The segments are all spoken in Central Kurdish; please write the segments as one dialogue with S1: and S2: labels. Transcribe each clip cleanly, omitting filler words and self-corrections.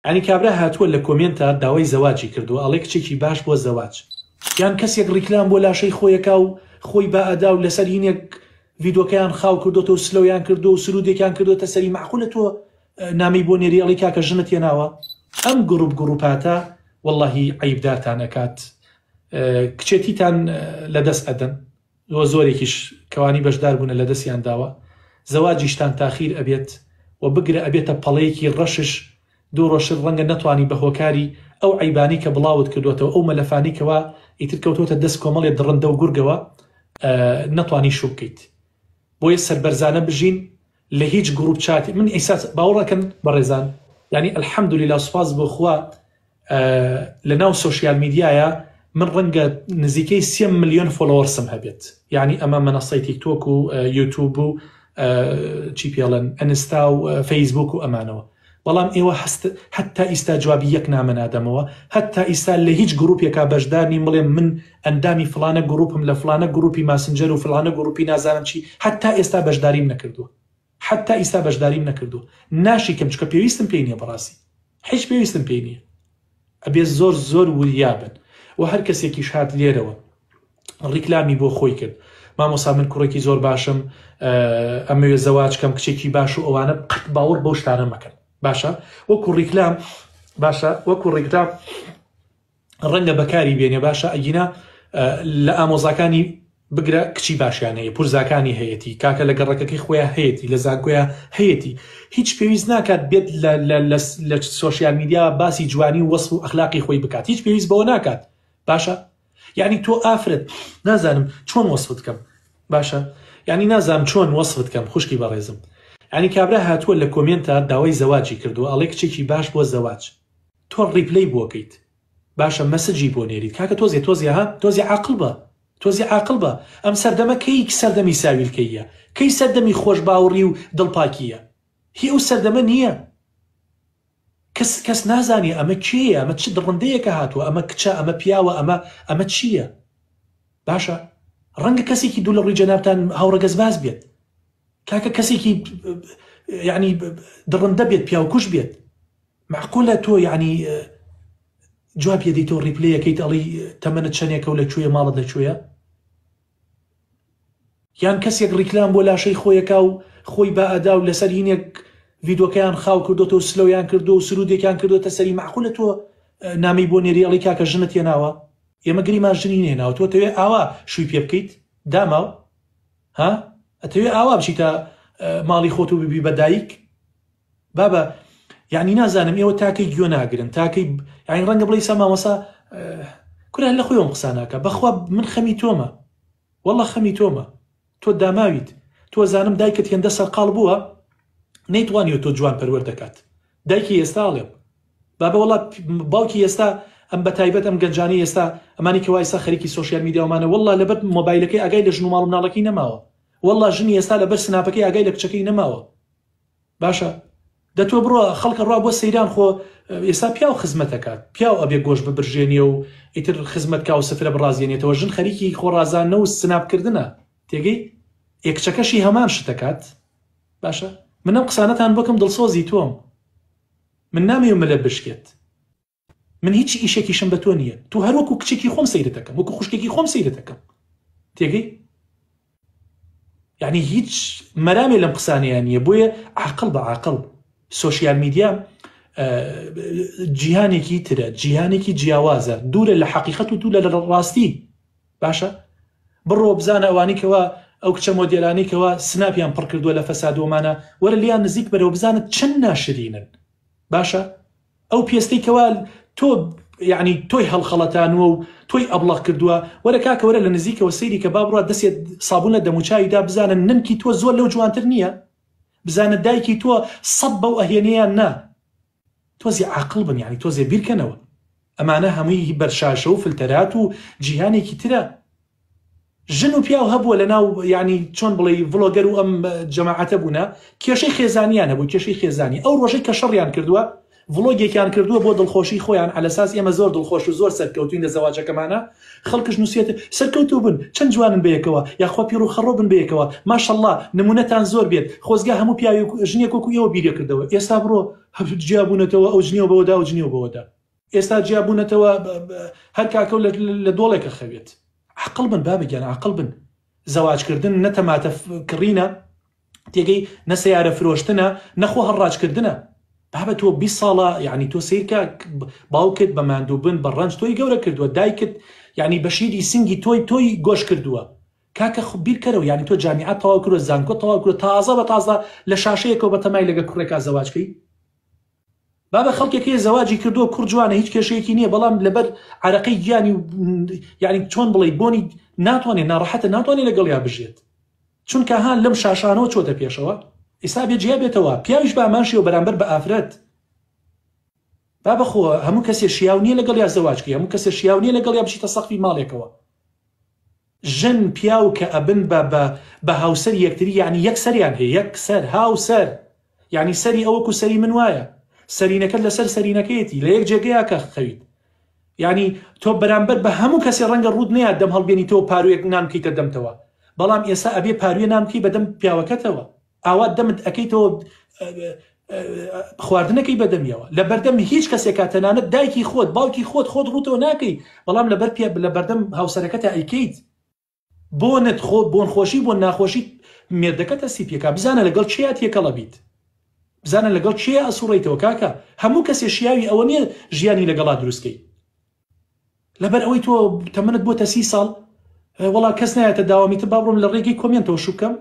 S1: ئەنی کابرا هاتووە لە کۆمێنتە داوای زەواجی کردو ئەڵێ کچێکی باش بۆ زەواج یان کەسێک ڕیکلام بۆ لاشەی خۆیەکە و خۆی بە ئەدا و لەسەر هینێک ڤیدۆکەیان خاو کردوتەوە و سلۆیان کردو و سرودێکیان کردوتە سەری معقولە تۆ نامی بۆ نێری ئەڵی کاکە ژنت هێناوە ئەم گروپاتە وەڵڵاهی عەیبدارتان ئەکات کچێتیتان لەدەست ئەدەن زۆرێکیش کەوانی بەشدار بوونە لە دەستیان داوە زەواجیشتان تاخیر ئەبێت و بگرە ئەبێتە پەڵەیەکی ڕەشش دوو ڕۆژ ڕەنگە نەتوانی بە هۆکاری ئەو عیبانی کە بڵاوت کردوێتەوە ئەو مەلەفانی کەوا ئیتر کەوتۆتە دەست کۆمەڵێ دڕندە و گورگەوە نەتوانی شو بکەیت بۆیە سەربەرزانە بژین لە هیچ گروپ چاتی من ئیساس باوەڕەکەن بەڕێزان یعنی الحەمدولله سوپاس بۆ خوا لە ناو سۆشیال میدیایە من ڕەنگە نزیکەی 3 ملیۆن فۆلۆوەرسم هەبێت یعنی ئەمە مەنەسەی تیکتۆک و یوتیوب و چی پێڵێن ئەنستا و فەیسبوک و ئەمانەوە بەڵام ئێوە هەتا ئیستا جوابی یەک نامە نادەمەوە هەتا ئیستا لە هیچ گروپێکا بەشدارنی بڵێم من ئەندامی فلانە گروپم لە فلانە گروپی ماسنجەر و فلانە گروپی نازانم چی هەتا ئێستا بەشداریم نەکردووە هەتا ئیستا بەشداریم نەکردووە ناشیکەم چکە پێویستم پێی نییە بەڕاستی هیچ پێویستم پێی نییە ئەبێ زۆر زۆر وریابن و هەر کەسێکیش هات لێرەوە ڕیکلامی بۆ خۆی کرد مامۆستا من کوڕێکی زۆر باشم ئەمەوێ زەواجکەم کچێکی باش و ئەوانە قەت باوەڕ بەو شتانە مەکەن باشە وەکو ڕیکلام باشە وەکو ڕیکلام ڕەنگە بەکاری بێنێ باشە ئەگینا لە ئامۆزاکانی بگرە کچی باشیان هەیە پورزاکانی هەیەی کاکە لە گەڕەکەی خۆیان هەیەی لە زانکۆیان هەیەی هیچ پێویست ناکات بێت لە سۆشیال میدیا باسی جوانی و وەسف و ئەخلاقی خۆی بکات هیچ پێویست بەوە ناکات باشە یعنی تۆ ئافرەت نازانم چۆن وەسفت کەم باشە یعنی نازانم چۆن وەسفت کەم خوشکی بەڕێزم ئەنی کابرا هاتووە لە کۆمێنتە داوای زەواجی کردو ئەڵێ کچێکی باش بۆ زەواج تۆ ڕیپلەی بۆکەیت باشە مەسەجی بۆ نێریت کاکە تۆزی عاقڵ بە تۆزی عاقڵ بە ئەم سەردەمە کەی سەردەمی ساویلکەیە کەی سەردەمی خۆش باوەڕی و دڵپاکیە هی ئەو سەردەمە نییە کەس نازانێ ئەمە کێیە ئەمە چ دڕندەیەکە هاتووە ئەمە کچە ئەمە پیاوە ئەمە چییە باشە ڕەنگە کەسێکی دوو لە ڕووی جەنابتان هاوڕەگەز باز بێت کاکە کەسێکی یعنی دڕندە بێت پیاوکوش بێت معقولە تۆ یعنی جواب پێدەی تۆ ڕیپلەیەکەیت ئەڵی تەمەنت چەندێکە و لەکوێیە ماڵت لەکوێیە یان کەسێک ڕیکلام بۆ لاشەی خۆیەکە و خۆی بە ئەدا و لەسەر هینێک ڤیدۆکەیان خاو کردوتە و سلۆیان کردو و سرودێکیان کردوتە سەری معقولە تۆ نامی بۆ نێری ئەڵی کاکە ژنت هێناوە ئێمە گریمان ژنی نێناوە تۆ تەوێ ئاوا شووی پێ بکەیت داماو ها ئەتەوێ ئاوا بچیتە ماڵی خۆت و ببی بەدایک بابە یعنی نازانم ئێوە تاکەی گوێ ناگرن تاکەی یعنی ڕەنگە بڵێ سا مامۆسا کوران لە خۆیەوە قسە ناکە بەخوا من خەمی تۆمە وەڵڵا خەمی تۆمە تۆ داماویت تۆ زانم دایکت هێندە سەرقاڵ بووە نەیتوانیوە تۆ جوان پەروەر دەکات دایکی ئێستا ئاڵێم بابە وەڵا باوکی ئێستا ئەم بە تایبەت ئەم گەنجانی ئێستا ئەمانی کەوا ئێستا خەریکی سۆشیال میدیاومانە وەڵڵا لەبەر مۆبایلەکەی ئاگای لە ژن و ماڵ و مناڵەکەی نەماوە وەڵڵا ژنی ئێستا لەبەر سناپەکەی ئاگای لە کچەکەی نەماوە باشە دەتۆ بڕۆ خەڵکە ڕوا بۆ سەیران خۆ ئێستا پیاو خزمەتەکات پیاو ئەبێ گۆشت ببرژێنیە و ئیتر خزمەت کا و سفرە بڕازێنێتەوە ژن خەریکی خۆڕازانە و سناپکردنە تێگەی یەکچەکەشی هەمان شتەکات باشە من ئەم قسانەتان بکەم دڵسۆزی تۆم من نامەوێ مەلە بشکێت من هیچ ئیشێکیشم بە تۆ نییە تو هەر وەکو کچێکی خۆم سەیرت دەکەم وەکو خوشکێکی خۆم سەیرت دەکەم تێگەی یعنی هیچ مەرامێ لەم قسانەیان نییە بۆیە عاقڵ بە عاقڵ سۆشیال میدیا جیهانێکی ترە جیهانێکی جیاوازە دوورە لە حەقیقەت و دوورە لە ڕاستی باشە بڕۆ بزانە ئەوانیکەوە ئەو کچە مۆدێلانێکەوە سناپیان پڕ کردووە لە فەسادۆمانە وەرە لیان نزیک بەرەوە بزانت چەند ناشرینن باشە ئەو پێستەیکەوە تۆ یعنی تۆی هەڵخەڵەتانوە و تۆی ئەبڵەق کردووە وەرە کاکە وەرە لە نزیکەوە سەیری کە با بڕات دەستێت سابوون لە دەموچاویدا بزانن ننکی تۆ زۆر لەو جوانتر نییە بزانە دایکی تۆ سەد بەو ئەهێنەیان نا تۆزی عاقڵ بن یعنی تۆزێ بیرکەنەوە ئەمانە هەمووی بەرشاشە و فلتەرات و جیهانێکی ترە ژن و پیاو هەبووە لە ناو یعنی چۆن بڵێ ڤڵۆگەر و ئەم جەماعەتە بوونە کێشەی خێزانیان هەبوو کێشەی خێزانی ئەو ڕۆژەی کە شەڕیان کردووە ڤڵۆگێکیان کردووە بۆ دڵخۆشی خۆیان ئەلەساس ئێمە زۆر دڵخۆش و زۆر سەرکەوتوین لە زەواجەکەمانە خەڵکش نووسێت سەرکەوتوو بن چەند جوانن بەیەکەوە یاخوا پیر و خەڕۆ بن بەیەکەوە ماشەڵڵا نمونەتان زۆر بێت خۆزگا هەموو پیاوی ژنێک وەکو ئێوە بیرە کردەوە ئێستا بڕۆ جیابوونەتەوە ئەو ژنیەوە بەوەدا و ژنیەوە بەوەدا ئێستا جیابوونەتەوە هەر کاکە لە دۆڵێکە خەوێت عقل بن بابگیان عقل بن زەواجکردن نەتەماتە کڕینە تێگەی نەسەیارە فرۆشتنە نەخۆ هەڕاجکردنە بابە تۆ 20 ساڵە یعنی تۆ سیرکە باوکت بە ماندووبن بە ڕەنج تۆی گەورە کردووە دایکت یعنی بەشیری سنگی تۆی گۆش کردووە کاکە بیرکەرەوە یعنی تۆ جامیعەت تەواو کردووە زانکۆ تەواو کردووە تازە بە تازە لە شاشەیەکەوە بە تەمای لەگە کوڕێکا زەواجکەی بابە خەڵکێکی زەواجی کردووە کوڕ جوانە هیچ کێشەیەکی نییە بەڵام لەبەر عەرەقەی گیانی یعنی چۆن بڵێ بۆنی ناتوانێت ناڕەحەتە ناتوانێت لەگەڵیا بژێت چونکە هان لەم شاشانەوە چۆتە پێشەوە ئێستا بێجیا بێتەوە پیاویش بە ئامانشیەوە بەرامبەر بە ئافرەت بابە خۆ هەموو کەسێ شیاو نییە لەگەڵ یا زەواجکەی هەموو کەسێ شیاو نییە لەگەڵ یا بچیتە سەقفی ماڵێکەوە ژن پیاو کە ئەبن بە هاوسەر یەکتری یعنی یەک سەریان هەیە یەک سەر هاوسەر یعنی سەری ئەوەکو سەری من وایە سەرینەکەت لەسەر سەرینەکەیەتی لە یەک جێگەیە کە خەویت یعنی تۆ بەرامبەر بە هەموو کەسێ ڕەنگە ڕوود نەیە دەم هەڵبێنیتەوە پارویەک نامکەیتە دەمتەوە بەڵام ئێستا ئەبێ پارویە نامکەی بەدەم پیاوەکەتەوە ئاوات دەمت ئەەکەیتەوە خواردنەکەی بەدەمیەوە لە بەردەم هیچ کەسێکا تەنانەت دایکی خۆت باوکی خۆت ڕوتەوە ناکەی بەڵام لە بەردەم هاوسەرەکەتە ئەیکەیت بۆنت بۆن خۆشی بۆن ناخۆشی مێردەکەتە سیپیەکە بزانە لەگەڵ چیا تێکەڵە بیت بزانە لەگەڵ چیا ئەسوڕیتەوە کاکە هەموو کەسێ شیاوی ئەوە نییە ژیانی لەگەڵا دروستکەی لەبەر ئەوەی تۆ تەمەنت بۆتە 30 ساڵ وەڵا کەس نایەتە داوامیتە با بڕۆم لە ڕێگەی کۆمنتەوە شوکەم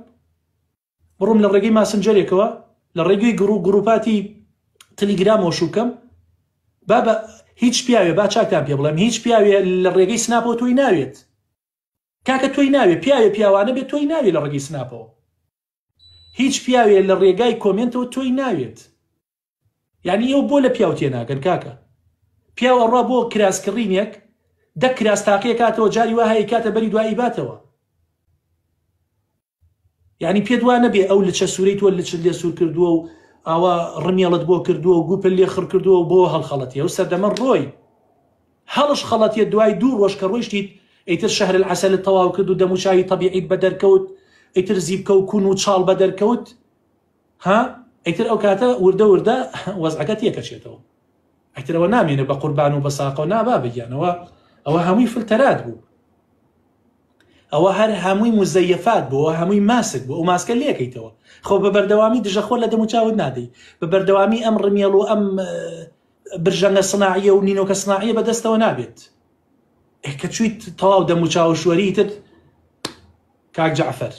S1: بڕۆم لە ڕێگەی ماسنجەرێکەوە لە ڕێگەی گروپاتی تەلیگرامەوە شوکەم بابە هیچ پیاوێ با چاکتان پێ بڵێم هیچ پیاوێ لە ڕێگەی سناپەوە تۆی ناوێت کاکە تۆی ناوێت پیاوانە بێت تۆی ناوێت لە ڕێگەی سناپەوە هیچ پیاوێ لە ڕێگای کۆمنتەوە تۆی ناوێت یعنی ئەو بۆ لە پیاو تێناگەن کاکە پیاوە ڕوا بۆ کراسکڕینێک دە کراستاقیە کاتەوە جاری وهەیە کاتە بەری دوایی باتەوە یعنی پێ دوانە بێ ئەو لە چە سوورەی تۆ لە چ لێ سوور کردووە و ئاوا ڕمیێڵت بۆ کردووە و گوپل لێ خڕ کردووە بۆ هەڵخەڵەتیە و سەردەمە ڕۆی هەڵش خەڵەتیە دوای دوو ڕۆژ کە ڕۆیشتیت ئیتر شەهر العەسەلت تەواو کرد و دەموچاوی تەبیعیت بەدەرکەوت ئیتر زیبکە و کون و چاڵ بەدەرکەوت ها ئیتر ئەو کاتە وردە وەزعەکەت یەکەچێتەوە ئیتر ئەوە نامێنە بە قوربان و بە ساقە و نابا بگیانەوە ئەوە هەمووی فلتەرات بوو ئەوە هەر هەمووی مزەیەفات بوو ئەوە هەمووی ماسک بوو ئەو ماسکە لێکەیتەوە خۆ بە بەردەوامی دژەخۆر لە دەموچاوت نادەی بە بەردەوامی ئەم ڕمیێڵ و ئەم برژەنگە سناعیە و نینۆکە سناعیە بەدەستەوە نابێت کە چوویت تەواو دەموچاو شوەریتت کاک جەعفەر